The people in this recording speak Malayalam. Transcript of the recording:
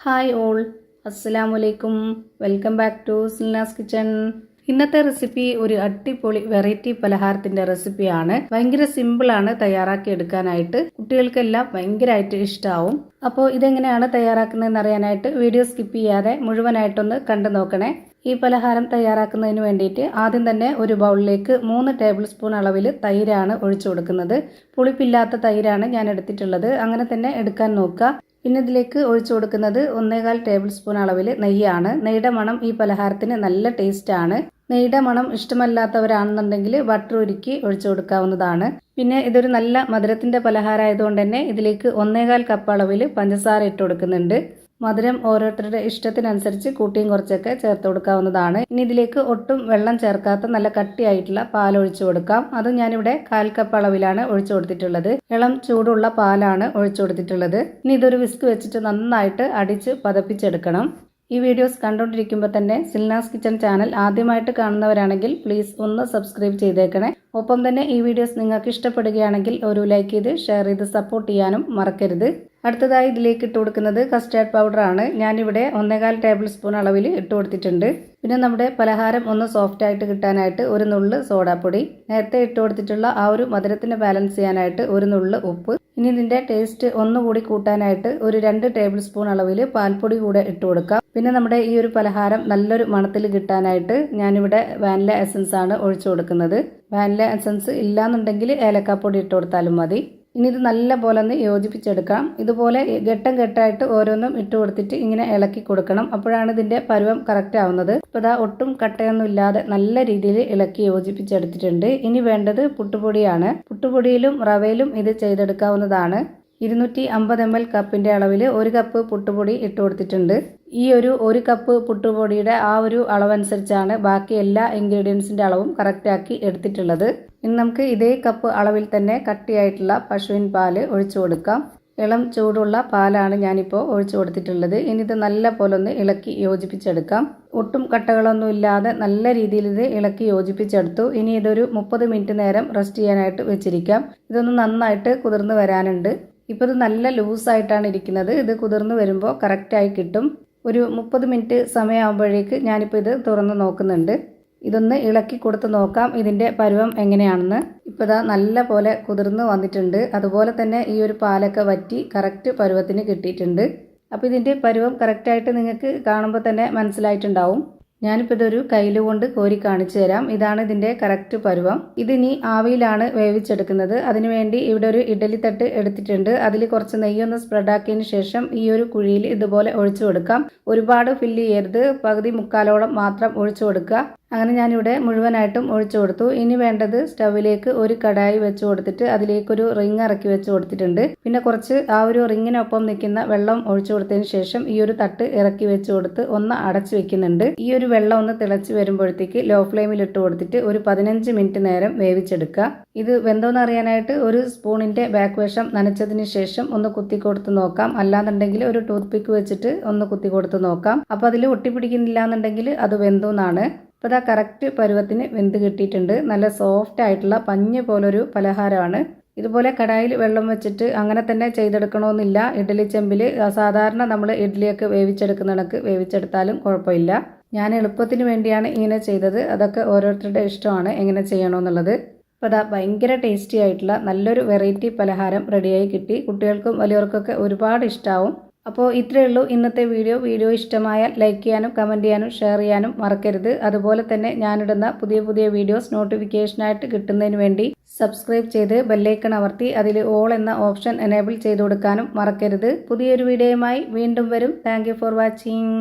ഹായ് ഓൾ, അസ്സലാമലൈക്കും. Welcome back to Silnas kitchen. ഇന്നത്തെ റെസിപ്പി ഒരു അടിപൊളി വെറൈറ്റി പലഹാരത്തിന്റെ റെസിപ്പിയാണ്. ഭയങ്കര സിമ്പിളാണ് തയ്യാറാക്കി എടുക്കാനായിട്ട്. കുട്ടികൾക്കെല്ലാം ഭയങ്കരമായിട്ട് ഇഷ്ടമാവും. അപ്പോൾ ഇതെങ്ങനെയാണ് തയ്യാറാക്കുന്നതെന്ന് അറിയാനായിട്ട് വീഡിയോ സ്കിപ്പ് ചെയ്യാതെ മുഴുവനായിട്ടൊന്ന് കണ്ടു നോക്കണേ. ഈ പലഹാരം തയ്യാറാക്കുന്നതിന് വേണ്ടിയിട്ട് ആദ്യം തന്നെ ഒരു ബൗളിലേക്ക് 3 ടേബിൾ സ്പൂൺ അളവിൽ തൈരാണ് ഒഴിച്ചു കൊടുക്കുന്നത്. പുളിപ്പില്ലാത്ത തൈരാണ് ഞാൻ എടുത്തിട്ടുള്ളത്. അങ്ങനെ തന്നെ എടുക്കാൻ നോക്കുക. പിന്നെ ഇതിലേക്ക് ഒഴിച്ചു കൊടുക്കുന്നത് 1.25 ടേബിൾ സ്പൂൺ അളവിൽ നെയ്യാണ്. നെയ്യുടെ മണം ഈ പലഹാരത്തിന് നല്ല ടേസ്റ്റാണ്. നെയ്യുടെ മണം ഇഷ്ടമല്ലാത്തവരാണെന്നുണ്ടെങ്കിൽ ബട്ടർ ഉരുക്കി ഒഴിച്ചു കൊടുക്കാവുന്നതാണ്. പിന്നെ ഇതൊരു നല്ല മധുരത്തിന്റെ പലഹാരം ആയതുകൊണ്ട് തന്നെ ഇതിലേക്ക് 1.25 കപ്പ് അളവിൽ പഞ്ചസാര ഇട്ട് കൊടുക്കുന്നുണ്ട്. മധുരം ഓരോരുത്തരുടെ ഇഷ്ടത്തിനനുസരിച്ച് കൂട്ടിയും കുറച്ചൊക്കെ ചേർത്ത് കൊടുക്കാവുന്നതാണ്. ഇനി ഇതിലേക്ക് ഒട്ടും വെള്ളം ചേർക്കാത്ത നല്ല കട്ടിയായിട്ടുള്ള പാൽ ഒഴിച്ചു കൊടുക്കാം. അത് ഞാനിവിടെ 1/4 കപ്പ് അളവിലാണ് ഒഴിച്ചു കൊടുത്തിട്ടുള്ളത്. ഇളം ചൂടുള്ള പാലാണ് ഒഴിച്ചു കൊടുത്തിട്ടുള്ളത്. ഇനി ഇതൊരു വിസ്ക് വെച്ചിട്ട് നന്നായിട്ട് അടിച്ച് പതപ്പിച്ചെടുക്കണം. ഈ വീഡിയോസ് കണ്ടുകൊണ്ടിരിക്കുമ്പോൾ തന്നെ സിൽനാസ് കിച്ചൺ ചാനൽ ആദ്യമായിട്ട് കാണുന്നവരാണെങ്കിൽ പ്ലീസ് ഒന്ന് സബ്സ്ക്രൈബ് ചെയ്തേക്കണേ. ഒപ്പം തന്നെ ഈ വീഡിയോസ് നിങ്ങൾക്ക് ഇഷ്ടപ്പെടുകയാണെങ്കിൽ ഒരു ലൈക്ക് ചെയ്ത് ഷെയർ ചെയ്ത് സപ്പോർട്ട് ചെയ്യാനും മറക്കരുത്. അടുത്തതായി ഇതിലേക്ക് ഇട്ട് കൊടുക്കുന്നത് കസ്റ്റാർഡ് പൗഡറാണ്. ഞാനിവിടെ 1.25 ടേബിൾ സ്പൂൺ അളവിൽ ഇട്ട് കൊടുത്തിട്ടുണ്ട്. പിന്നെ നമ്മുടെ പലഹാരം ഒന്ന് സോഫ്റ്റ് ആയിട്ട് കിട്ടാനായിട്ട് ഒരു നുള്ള് സോഡാപ്പൊടി, നേരത്തെ ഇട്ട് കൊടുത്തിട്ടുള്ള ആ ഒരു മധുരത്തിന് ബാലൻസ് ചെയ്യാനായിട്ട് ഒരു നുള്ള് ഉപ്പ്. ഇനി ഇതിന്റെ ടേസ്റ്റ് ഒന്നുകൂടി കൂട്ടാനായിട്ട് ഒരു 2 ടേബിൾ സ്പൂൺ അളവിൽ പാൽപ്പൊടി കൂടെ ഇട്ട് കൊടുക്കാം. പിന്നെ നമ്മുടെ ഈ ഒരു പലഹാരം നല്ലൊരു മണത്തിൽ കിട്ടാനായിട്ട് ഞാനിവിടെ വാനില എസൻസ് ആണ് ഒഴിച്ചു കൊടുക്കുന്നത്. വാനില എസൻസ് ഇല്ലാന്നുണ്ടെങ്കിൽ ഏലക്കാപ്പൊടി ഇട്ട് കൊടുത്താലും മതി. ഇനി ഇത് നല്ല പോലെ ഒന്ന് യോജിപ്പിച്ചെടുക്കാം. ഇതുപോലെ ഘട്ടം ഘട്ടമായിട്ട് ഓരോന്നും ഇട്ട് കൊടുത്തിട്ട് ഇങ്ങനെ ഇളക്കി കൊടുക്കണം. അപ്പോഴാണ് ഇതിന്റെ പരുവം കറക്റ്റ് ആവുന്നത്. ഇപ്പോൾ ഇതാ ഒട്ടും കട്ടയൊന്നും ഇല്ലാതെ നല്ല രീതിയിൽ ഇളക്കി യോജിപ്പിച്ചെടുത്തിട്ടുണ്ട്. ഇനി വേണ്ടത് പുട്ടുപൊടിയാണ്. പുട്ടുപൊടിയിലും റവയിലും ഇത് ചെയ്തെടുക്കാവുന്നതാണ്. 250 ml കപ്പിന്റെ അളവിൽ 1 കപ്പ് പുട്ടുപൊടി ഇട്ട് കൊടുത്തിട്ടുണ്ട്. ഈ ഒരു കപ്പ് പുട്ടുപൊടിയുടെ ആ ഒരു അളവനുസരിച്ചാണ് ബാക്കി എല്ലാ ഇൻഗ്രീഡിയൻസിന്റെ അളവും കറക്റ്റാക്കി എടുത്തിട്ടുള്ളത്. ഇനി നമുക്ക് ഇതേ കപ്പ് അളവിൽ തന്നെ കട്ടിയായിട്ടുള്ള പശുവിൻ പാല് ഒഴിച്ചു കൊടുക്കാം. ഇളം ചൂടുള്ള പാലാണ് ഞാനിപ്പോൾ ഒഴിച്ചു കൊടുത്തിട്ടുള്ളത്. ഇനി ഇത് നല്ല പോലെ ഒന്ന് ഇളക്കി യോജിപ്പിച്ചെടുക്കാം. ഒട്ടും കട്ടകളൊന്നും ഇല്ലാതെ നല്ല രീതിയിൽ ഇത് ഇളക്കി യോജിപ്പിച്ചെടുത്തു. ഇനി ഇതൊരു 30 മിനിറ്റ് നേരം റെസ്റ്റ് ചെയ്യാനായിട്ട് വെച്ചിരിക്കാം. ഇതൊന്ന് നന്നായിട്ട് കുതിർന്ന് വരാനുണ്ട്. ഇപ്പോൾ ഇത് നല്ല ലൂസായിട്ടാണ് ഇരിക്കുന്നത്. ഇത് കുതിർന്ന് വരുമ്പോൾ കറക്റ്റായി കിട്ടും. ഒരു 30 മിനിറ്റ് സമയമാകുമ്പോഴേക്ക് ഞാനിപ്പോൾ ഇത് തുറന്ന് നോക്കുന്നുണ്ട്. ഇതൊന്ന് ഇളക്കി കൊടുത്ത് നോക്കാം ഇതിൻ്റെ പരുവം എങ്ങനെയാണെന്ന്. ഇപ്പോൾ ഇതാ നല്ല പോലെ കുതിർന്ന് വന്നിട്ടുണ്ട്. അതുപോലെ തന്നെ ഈ ഒരു പാലൊക്കെ വറ്റി കറക്റ്റ് പരുവത്തിന് കിട്ടിയിട്ടുണ്ട്. അപ്പോൾ ഇതിൻ്റെ പരുവം കറക്റ്റായിട്ട് നിങ്ങൾക്ക് കാണുമ്പോൾ തന്നെ മനസ്സിലായിട്ടുണ്ടാവും. ഞാനിപ്പോൾ ഇതൊരു കയ്യിൽ കൊണ്ട് കോരി കാണിച്ചു തരാം. ഇതാണ് ഇതിൻ്റെ കറക്റ്റ് പരുവം. ഇതിനി ആവിയിലാണ് വേവിച്ചെടുക്കുന്നത്. അതിനുവേണ്ടി ഇവിടെ ഒരു ഇഡലി തട്ട് എടുത്തിട്ടുണ്ട്. അതിൽ കുറച്ച് നെയ്യൊന്ന് സ്പ്രെഡാക്കിയതിന് ശേഷം ഈ ഒരു കുഴിയിൽ ഇതുപോലെ ഒഴിച്ചു കൊടുക്കാം. ഒരുപാട് ഫില്ല് ചെയ്യരുത്, പകുതി മുക്കാലോളം മാത്രം ഒഴിച്ചു കൊടുക്കുക. അങ്ങനെ ഞാനിവിടെ മുഴുവനായിട്ടും ഒഴിച്ചു കൊടുത്തു. ഇനി വേണ്ടത് സ്റ്റൗവിലേക്ക് ഒരു കടായി വെച്ച് കൊടുത്തിട്ട് അതിലേക്കൊരു റിങ് ഇറക്കി വെച്ച് കൊടുത്തിട്ടുണ്ട്. പിന്നെ കുറച്ച് ആ ഒരു റിങ്ങിനൊപ്പം നിൽക്കുന്ന വെള്ളം ഒഴിച്ചു കൊടുത്തതിന് ശേഷം ഈ ഒരു തട്ട് ഇറക്കി വെച്ച് കൊടുത്ത് ഒന്ന് അടച്ചു വെക്കുന്നുണ്ട്. ഈ ഒരു വെള്ളം ഒന്ന് തിളച്ച് വരുമ്പോഴത്തേക്ക് ലോ ഫ്ലെയിമിൽ ഇട്ട് കൊടുത്തിട്ട് ഒരു 15 മിനിറ്റ് നേരം വേവിച്ചെടുക്കുക. ഇത് വെന്തോന്ന് അറിയാനായിട്ട് ഒരു സ്പൂണിന്റെ ബാക്ക് വശം നനച്ചതിന് ശേഷം ഒന്ന് കുത്തി കൊടുത്ത് നോക്കാം. അല്ലാന്നുണ്ടെങ്കിൽ ഒരു ടൂത്ത് പിക്ക് വെച്ചിട്ട് ഒന്ന് കുത്തി കൊടുത്ത് നോക്കാം. അപ്പോൾ അതിൽ ഒട്ടിപ്പിടിക്കുന്നില്ല എന്നുണ്ടെങ്കിൽ അത് വെന്തോന്നാണ്. അപ്പോൾ ഇതാ കറക്റ്റ് പരുവത്തിന് വെന്ത് കിട്ടിയിട്ടുണ്ട്. നല്ല സോഫ്റ്റ് ആയിട്ടുള്ള പഞ്ഞ് പോലൊരു പലഹാരമാണ്. ഇതുപോലെ കടായിൽ വെള്ളം വെച്ചിട്ട് അങ്ങനെ തന്നെ ചെയ്തെടുക്കണമെന്നില്ല. ഇഡ്ഡലി ചെമ്പിൽ സാധാരണ നമ്മൾ ഇഡ്ഡലിയൊക്കെ വേവിച്ചെടുക്കുന്നിടക്ക് വേവിച്ചെടുത്താലും കുഴപ്പമില്ല. ഞാൻ എളുപ്പത്തിന് വേണ്ടിയാണ് ഇങ്ങനെ ചെയ്തത്. അതൊക്കെ ഓരോരുത്തരുടെ ഇഷ്ടമാണ് എങ്ങനെ ചെയ്യണമെന്നുള്ളത്. അപ്പോൾ അതാ ഭയങ്കര ടേസ്റ്റി ആയിട്ടുള്ള നല്ലൊരു വെറൈറ്റി പലഹാരം റെഡിയായി കിട്ടി. കുട്ടികൾക്കും വലിയവർക്കൊക്കെ ഒരുപാട് ഇഷ്ടമാവും. അപ്പോൾ ഇത്രയേ ഉള്ളൂ ഇന്നത്തെ വീഡിയോ ഇഷ്ടമായാൽ ലൈക്ക് ചെയ്യാനും കമൻറ്റ് ചെയ്യാനും ഷെയർ ചെയ്യാനും മറക്കരുത്. അതുപോലെ തന്നെ ഞാനിടുന്ന പുതിയ വീഡിയോസ് നോട്ടിഫിക്കേഷനായിട്ട് കിട്ടുന്നതിന് വേണ്ടി സബ്സ്ക്രൈബ് ചെയ്ത് ബെല്ലൈക്കൺ അമർത്തി അതിൽ ഓൾ എന്ന ഓപ്ഷൻ എനേബിൾ ചെയ്ത് കൊടുക്കാനും മറക്കരുത്. പുതിയൊരു വീഡിയോയുമായി വീണ്ടും വരും. Thank you for watching.